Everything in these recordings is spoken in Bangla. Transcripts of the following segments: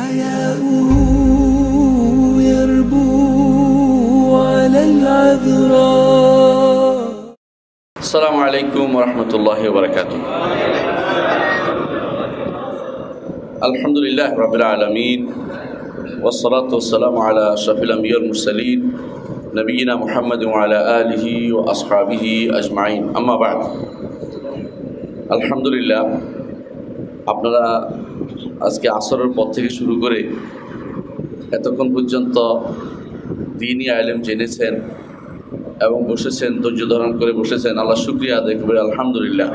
حياؤه يربو على العذراء. السلام عليكم ورحمة الله وبركاته. الحمد لله رب العالمين والصلاة والسلام على أشرف الأنبياء والمرسلين نبينا محمد وعلى آله وأصحابه أجمعين. أما بعد, আলহামদুলিল্লাহ, আপনারা আজকে আসরের পর থেকে শুরু করে এতক্ষণ পর্যন্ত দ্বীনি ইলম জেনেছেন এবং বসেছেন, ধৈর্য ধারণ করে বসেছেন। আল্লাহ শুকরিয়া আদায় করি, আলহামদুলিল্লাহ।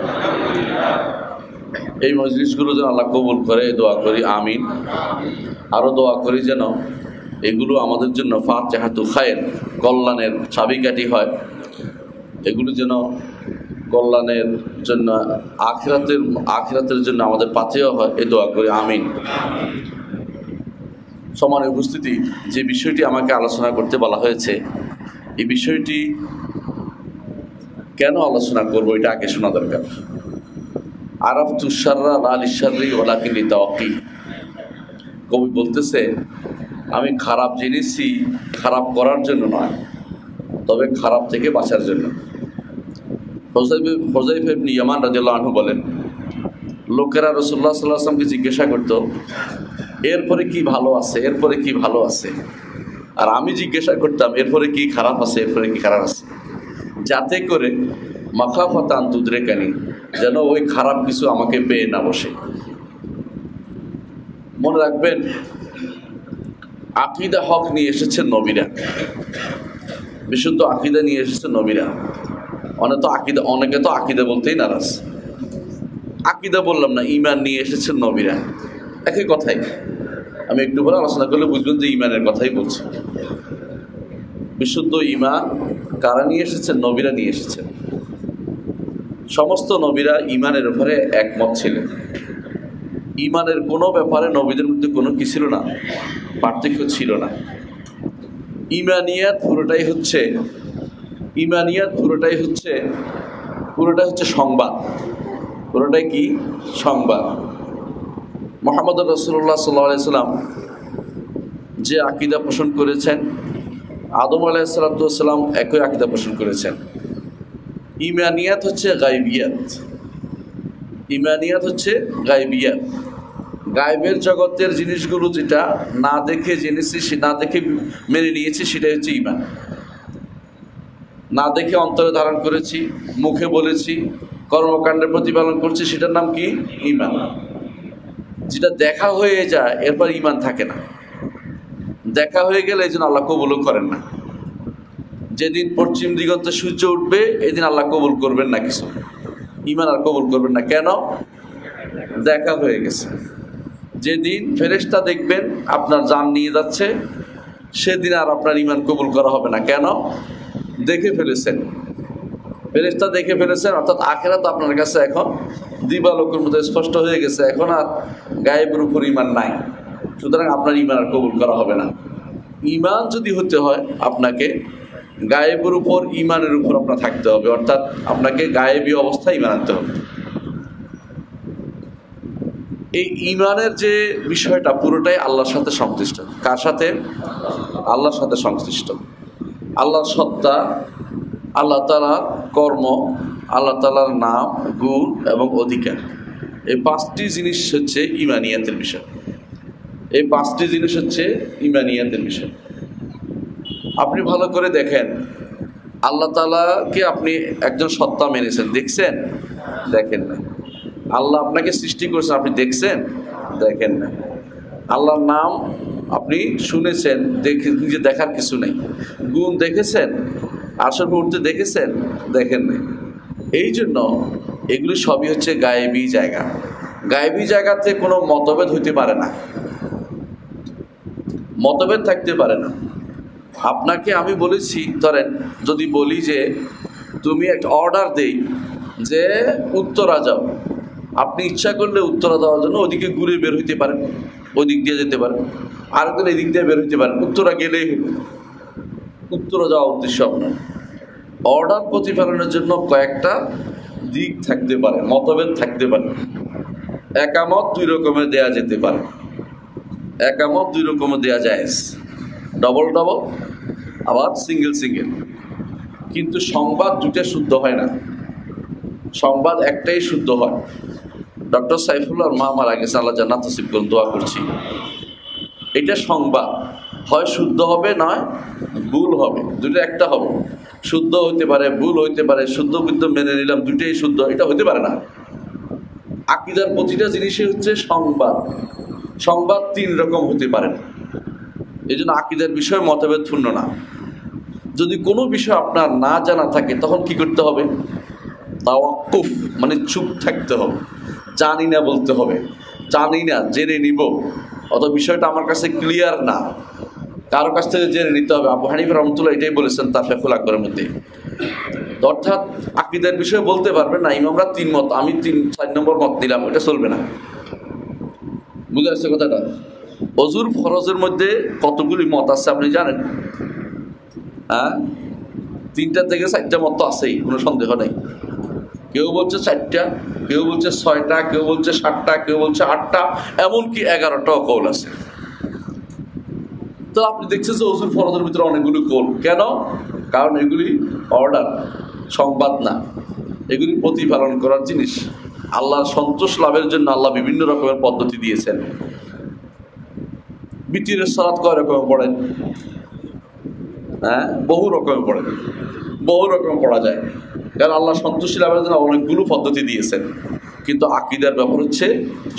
এই মজলিসগুলো যেন আল্লাহ কবুল করে দোয়া করি, আমিন। আরও দোয়া করি যেন এগুলো আমাদের জন্য ফাতিহাতু খায়ের, কল্যাণের চাবিকাঠি হয়। এগুলো যেন কল্যাণের জন্য, আখিরাতের জন্য আমাদের পাথেয় হয়, এই দোয়া করি, আমিন। সম্মানের উপস্থিতি, যে বিষয়টি আমাকে আলোচনা করতে বলা হয়েছে, এই বিষয়টি কেন আলোচনা করবো এটা আগে শোনা দরকার। আরাফতু শাররা লা লিশাররি ওয়ালাকিন লিতাওয়াক্কি। কবি বলতেছে, আমি খারাপ জেনেছি খারাপ করার জন্য নয়, তবে খারাপ থেকে বাঁচার জন্য। হুযায়ফা ইবনে ইয়ামান রাদিয়াল্লাহু আনহু বলেন, লোকেরা রাসূলুল্লাহ সাল্লাল্লাহু আলাইহি ওয়াসাল্লামকে জিজ্ঞাসা করত, এরপরে কি ভালো আছে, এরপরে কি ভালো আছে। আর আমি জিজ্ঞাসা করতাম, এরপরে কি খারাপ আছে, এরপরে কি খারাপ আছে, যাতে করে মাখাফাতান তুদরিকানি, যেন ওই খারাপ কিছু আমাকে পেয়ে না বসে। মনে রাখবেন, আকীদা হক নিয়ে এসেছেন নবীরা, বিশুদ্ধ আকীদা নিয়ে এসেছেন নবীরা। অনেকে তো আকীদা বলতেই নারাজ। আকীদা বললাম না, ঈমান নিয়ে এসেছেন নবীরা, একই কথাই। আমি একটু পরে আলোচনা করলে বুঝবেন যে ঈমানের কথাই বলছি। বিশুদ্ধ ঈমান কারা নিয়ে এসেছেন? নবীরা নিয়ে এসেছেন। সমস্ত নবীরা ঈমানের উপরে একমত ছিলেন। ঈমানের কোনো ব্যাপারে নবীদের মধ্যে কোনো কি ছিল না, পার্থক্য ছিল না। ঈমানিয়াত পুরোটাই হচ্ছে সংবাদ। পুরোটাই কি সংবাদ। মুহাম্মদ রাসূলুল্লাহ সাল্লাল্লাহু আলাইহি সাল্লাম যে আকীদা পোষণ করেছেন, আদম আলাইহিস সালাতু ওয়াস সালাম একই আকীদা পোষণ করেছেন। ঈমানিয়াত হচ্ছে গায়বিয়াত। ঈমানিয়াত হচ্ছে গায়বিয়াত। গায়বের জগতের জিনিসগুলো যেটা না দেখে জেনেছি, না দেখে মেনে নিয়েছি, সেটাই হচ্ছে ঈমান। না দেখে অন্তরে ধারণ করেছি, মুখে বলেছি, কর্মকাণ্ডে প্রতিপালন করছি, সেটার নাম কি? ঈমান। যেটা দেখা হয়ে যায় এরপর ঈমান থাকে না। দেখা হয়ে গেলে এই জন্য আল্লাহ কবুলও করেন না। যেদিন পশ্চিম দিগন্তে সূর্য উঠবে এদিন আল্লাহ কবুল করবেন না কিছু, ঈমান আর কবুল করবেন না। কেন? দেখা হয়ে গেছে। যেদিন ফেরেশতা দেখবেন আপনার জান নিয়ে যাচ্ছে, সেদিন আর আপনার ঈমান কবুল করা হবে না। কেন? দেখে ফেলেছেন, ফেরেশতা দেখে ফেলেছেন, অর্থাৎ আখিরাত আপনার কাছে এখন দিবালোকের মতো স্পষ্ট হয়ে গেছে। এখন আর গায়েবের উপর ঈমান নাই, সুতরাং আপনার ঈমান আর কবুল করা হবে না। ঈমান যদি হতে হয়, আপনাকে গায়েবের উপর ঈমানের উপর আপনার থাকতে হবে, অর্থাৎ আপনাকে গায়েবী অবস্থায় ঈমান আনতে হবে। এই ঈমানের যে বিষয়টা পুরোটাই আল্লাহর সাথে সংশ্লিষ্ট। কার সাথে? আল্লাহর সাথে সংশ্লিষ্ট। আল্লাহর সত্তা, আল্লাহ তাআলার কর্ম, আল্লাহ তাআলার নাম, গুণ এবং অধিকার, এই পাঁচটি জিনিস হচ্ছে ঈমানিয়াতের বিষয়। এই পাঁচটি জিনিস হচ্ছে ঈমানিয়াতের বিষয়। আপনি ভালো করে দেখেন, আল্লাহ তাআলাকে আপনি একজন সত্তা মেনেছেন, দেখছেন? দেখেন না। আল্লাহ আপনাকে সৃষ্টি করেছেন, আপনি দেখছেন? দেখেন না। আল্লাহর নাম আপনি শুনেছেন, নিজে দেখার কিছু নেই। গুণ দেখেছেন, আসর উঠতে দেখেছেন? দেখেন না। এই জন্য এগুলি সবই হচ্ছে গায়েবী জায়গা। গায়েবী জায়গাতে কোনো মতভেদ হইতে পারে না, মতভেদ থাকতে পারে না। আপনাকে আমি বলেছি, ধরেন যদি বলি যে তুমি একটা অর্ডার দেই যে উত্তরা যাও, আপনি ইচ্ছা করলে উত্তরা যাওয়ার জন্য ওদিকে ঘুরে বের হইতে পারেন, ওই দিক দিয়ে যেতে পারেন, আরেকদিন এই দিক দিয়ে বের হইতে পারেন, উত্তরা গেলেই হলো। উত্তরা যাওয়া উদ্দেশ্য আপনার। অর্ডার প্রতিপালনের জন্য কয়েকটা দিক থাকতে পারে, মতভেদ থাকতে পারে, একামত দুই রকমের দেয়া যেতে পারে। একামত দুই রকমের দেওয়া যায়, ডবল ডবল আবার সিঙ্গেল সিঙ্গেল, কিন্তু সংবাদ দুটা শুদ্ধ হয় না, সংবাদ একটাই শুদ্ধ হয়। ডক্টর সাইফুল্লাহর মা মারা গেছে, আল্লাহ জান্নাত নসিব করুন, দোয়া করছি। এটা সংবাদ হয় শুদ্ধ হবে, নয় ভুল হবে, দুটো একটা হবে। শুদ্ধ হইতে পারে, ভুল হইতে পারে, শুদ্ধ কিন্তু মেনে নিলাম দুটোই শুদ্ধ, এটা হইতে পারে না। আকীদার প্রতিটা জিনিসই হচ্ছে সংবাদ। সংবাদ তিন রকম হতে পারে, এই জন্য আকীদার বিষয়ে মতভেদ পূর্ণ না। যদি কোনো বিষয় আপনার না জানা থাকে তখন কি করতে হবে? তাওয়াক্কুফ, মানে চুপ থাকতে হবে, জানি না বলতে হবে, জানি না জেনে নিব, অত বিষয়টা আমার কাছে ক্লিয়ার না, কারো কাছ থেকে জেনে নিতে হবে। আবু হানিফা রহমতুল্লাহ এটাই বলেছেন তার ফিকহুল আকবরের মধ্যে। অর্থাৎ আকীদার বিষয়ে বলতে পারবেন না ইমামরা তিন মত, আমি 4 নম্বর মত নিলাম, এটা চলবে না। বুঝে আসছে কথাটা? অজুর ফরজের মধ্যে কতগুলি মত আছে আপনি জানেন? হ্যাঁ, 3টা থেকে 4টা মত তো আছেই, কোনো সন্দেহ নেই। কেউ বলছে 4টা, কেউ বলছে 6টা, কেউ বলছে 7টা, কেউ বলছে 8টা, এমনকি 11টাও কৌল আছে। তো আপনি দেখছেন যে অজুর ফরজের ভিতরে অনেকগুলি কৌল। কেন? কারণ এগুলি অর্ডার, সংবাদ না, এগুলি প্রতিপালন করার জিনিস। আল্লাহর সন্তোষ লাভের জন্য আল্লাহ বিভিন্ন রকমের পদ্ধতি দিয়েছেন। বিতিরের সালাত কয় রকমের পড়েন? হ্যাঁ, বহু রকমের পড়েন, বহু রকমের পড়া যায়, কারণ আল্লাহ সন্তুষ্টি লাভের জন্য অনেকগুলো পদ্ধতি দিয়েছেন। কিন্তু আকীদার ব্যাপার হচ্ছে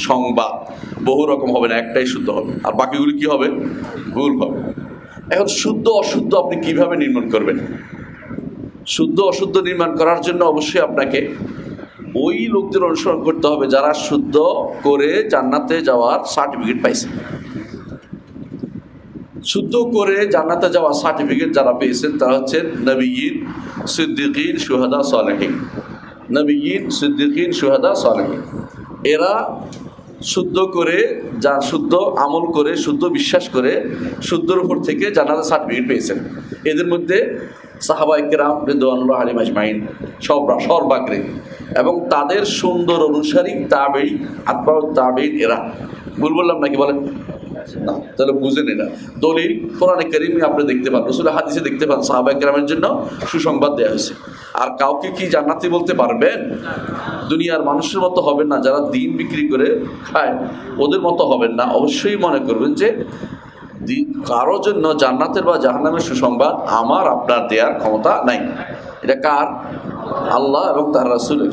সংবাদ, বহু রকম হবে না, একটাই শুদ্ধ হবে, আর বাকিগুলি কি হবে? ভুল হবে। এখন শুদ্ধ অশুদ্ধ আপনি কিভাবে নির্মাণ করবেন? শুদ্ধ অশুদ্ধ নির্মাণ করার জন্য অবশ্যই আপনাকে ওই লোকদের অনুসরণ করতে হবে যারা শুদ্ধ করে জান্নাতে যাওয়ার সার্টিফিকেট পাইছে। শুদ্ধ করে জান্নাতে যাওয়ার সার্টিফিকেট যারা পেয়েছেন তারা হচ্ছেন নবিয়্যিন, সিদ্দিকিন, শুহাদা, সালেহিন। নবিয়্যিন, সিদ্দিকিন, শুহাদা, সালেহিন, এরা শুদ্ধ করে, যা শুদ্ধ আমল করে, শুদ্ধ বিশ্বাস করে, শুদ্ধর উপর থেকে জান্নাতের সার্টিফিকেট পেয়েছেন। এদের মধ্যে সাহাবায়ে কেরাম রিদওয়ানুল্লাহি আলাইহিম আজমাইন সর্বাগ্রে, এবং তাদের সুন্দর অনুসারী তাবেঈ, আতবাউত তাবেঈন, এরা। ভুল বললাম নাকি বলেন? না, তাহলে বুঝেন। এটা দলিল কোরআনে কারীমে আপনি দেখতে পান, রাসূলের হাদিসে দেখতে পান, সাহাবায়ে কেরামের জন্য সুসংবাদ দেওয়া হয়েছে। আর কাউকে কি জান্নাতি বলতে পারবেন? দুনিয়ার মানুষের মতো হবেন না, যারা দিন বিক্রি করে খায় ওদের মতো হবেন না। অবশ্যই মনে করবেন যে কারো জন্য জান্নাতের বা জাহান্নামের সুসংবাদ আমার আপনার দেওয়ার ক্ষমতা নাই। এটা কার? আল্লাহ এবং তার রাসূলের।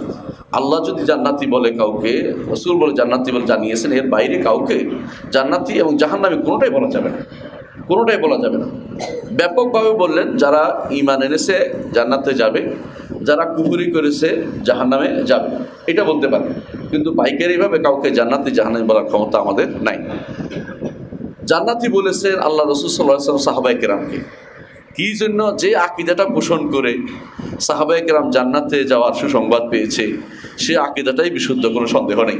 আল্লাহ যদি জান্নাতি বলে কাউকে, রাসূল বলে জান্নাতি বলে জানিয়েছেন, এর বাইরে কাউকে জান্নাতি এবং জাহান্নামী কোনোটাই বলা যাবে না, কোনোটাই বলা যাবে না। ব্যাপকভাবে বললেন যারা ঈমান এনেছে জান্নাতে যাবে, যারা কুফরি করেছে জাহান্নামে যাবে, এটা বলতে পারে। কিন্তু পাইকারিভাবে কাউকে জান্নাতি জাহান্নামী বলার ক্ষমতা আমাদের নাই। জান্নাতি বলেছেন আল্লাহ রাসূল সাল্লাল্লাহু আলাইহি ওয়াসাল্লাম সাহাবায়ে কেরামকে। কি জন্য? যে আকীদাটা পোষণ করে সাহাবায়ে কেরাম জান্নাতে যাওয়ার সুসংবাদ পেয়েছে, সে আকীদাটাই বিশুদ্ধ, কোনো সন্দেহ নেই।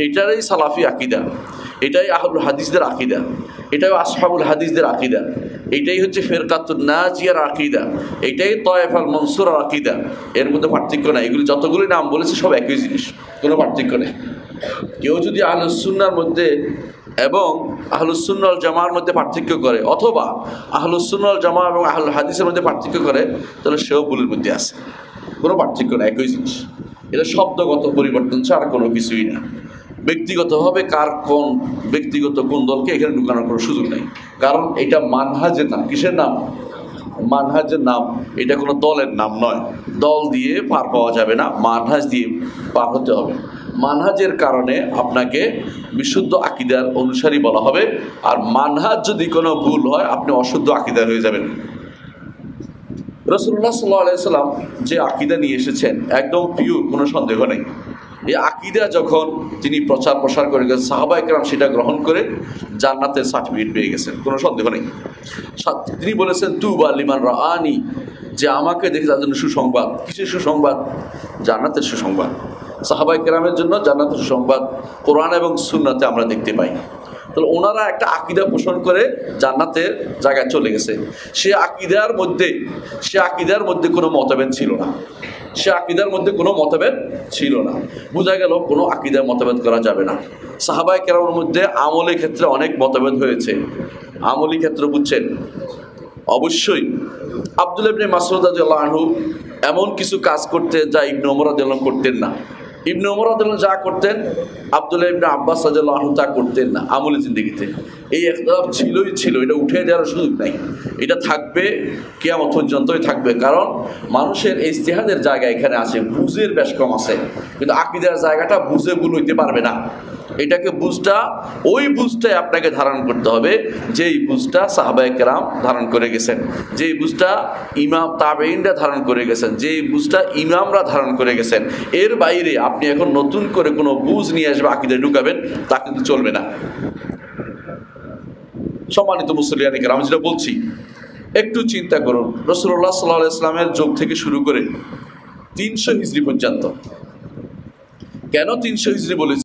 এটাই সালাফি আকীদা, এটাই আহলুল হাদিসদের আকীদা, এটাই আসহাবুল হাদিসদের আকীদা, এটাই হচ্ছে ফিরকাতুন নাজিয়ার আকীদা, এটাই তায়েফাল মনসুরার আকীদা। এর মধ্যে পার্থক্য নাই। এগুলি যতগুলি নাম বলেছে সব একই জিনিস, কোনো পার্থক্য নেই। কেউ যদি আহলুস সুন্নাহর মধ্যে এবং আহলুস সুন্নাহ ওয়াল জামাআর মধ্যে পার্থক্য করে, অথবা আহলুস সুন্নাহ ওয়াল জামাআহ এবং আহলুল হাদিসের মধ্যে পার্থক্য করে, তাহলে সেও ভুলের মধ্যে আছে। কোনো পার্থক্য না, একই জিনিস। এটা শব্দগত পরিবর্তন ছাড়া কোনো কিছুই না। ব্যক্তিগতভাবে কার কোন ব্যক্তিগত কোন দলকে এখানে ঢুকানোর কোনো সুযোগ নেই, কারণ এটা মানহাজের নাম। কিসের নাম? মানহাজের নাম। এটা কোনো দলের নাম নয়। দল দিয়ে পার পাওয়া যাবে না, মানহাজ দিয়ে পার হতে হবে। মানহাজের কারণে আপনাকে বিশুদ্ধ আকীদার অনুসারী বলা হবে, আর মানহাজ যদি কোনো ভুল হয় আপনি অশুদ্ধ আকীদার হয়ে যাবেন। রাসূলুল্লাহ সাল্লাল্লাহু আলাইহি ওয়াসাল্লাম যে আকীদা নিয়ে এসেছেন একদম পিওর, কোনো সন্দেহ নেই। এই আকীদা যখন তিনি প্রচার প্রসার করে গেছেন, সাহাবায়ে কেরাম সেটা গ্রহণ করে জান্নাতের সার্টিফিকেট পেয়ে গেছেন, কোনো সন্দেহ নেই। তিনি বলেছেন তুবা লিমান রাআনি, যে আমাকে দেখে তার জন্য সুসংবাদ। কিসের সুসংবাদ? জান্নাতের সুসংবাদ। সাহাবায়ে কেরামের জন্য জান্নাতের সুসংবাদ কোরআন এবং সুন্নাতে আমরা দেখতে পাই। তাহলে ওনারা একটা আকীদা পোষণ করে জান্নাতের জায়গায় চলে গেছে। সে আকীদার মধ্যে কোনো মতভেদ ছিল না। সে আকিদার মধ্যে কোনো মতভেদ ছিল না। বোঝা গেল কোনো আকিদায় মতভেদ করা যাবে না। সাহাবায়ে কেরামের মধ্যে আমলের ক্ষেত্রে অনেক মতভেদ হয়েছে। আমলি ক্ষেত্রে বুঝছেন, অবশ্যই আব্দুল্লাহ ইবনে মাসউদ রাদিয়াল্লাহু আনহু এমন কিছু কাজ করতেন যা ইবনে ওমর রাদিয়াল্লাহু করতেন না। ইবনে ওমর রাদিয়াল্লাহু যা করতেন আব্দুল্লাহ ইবনে আব্বাস রাদিয়াল্লাহু আনহু তা করতেন না আমলি জিন্দেগিতে। এই ইখতিলাফ ছিল, এটা উঠে দেওয়ার সুযোগ নাই, এটা থাকবে, কিয়ামত পর্যন্তই থাকবে। কারণ মানুষের ইজতিহাদের জায়গা এখানে আছে, বুঝের বেশ কম আছে, কিন্তু আকীদার জায়গাটা বুঝে ভুল হইতে পারবে না। এটাকে ওই বুঝটাই আপনাকে ধারণ করতে হবে যেই বুঝটা সাহাবায়ে কেরাম ধারণ করে গেছেন, যেই বুঝটা ইমাম তাবেঈনরা ধারণ করে গেছেন, যেই বুঝটা ইমামরা ধারণ করে গেছেন। এর বাইরে আপনি এখন নতুন করে কোনো বুঝ নিয়ে আসবে আকীদায় ঢুকাবেন, তা কিন্তু চলবে না। সম্মানিত মুসলিয়ান কেরাম, আমি যেটা বলছি একটু চিন্তা করুন, রাসূলুল্লাহ সাল্লাল্লাহু আলাইহি ওয়াসাল্লামের যুগ থেকে শুরু করে 300 হিজরি পর্যন্ত, কেন 300 হিজরি বলেছি?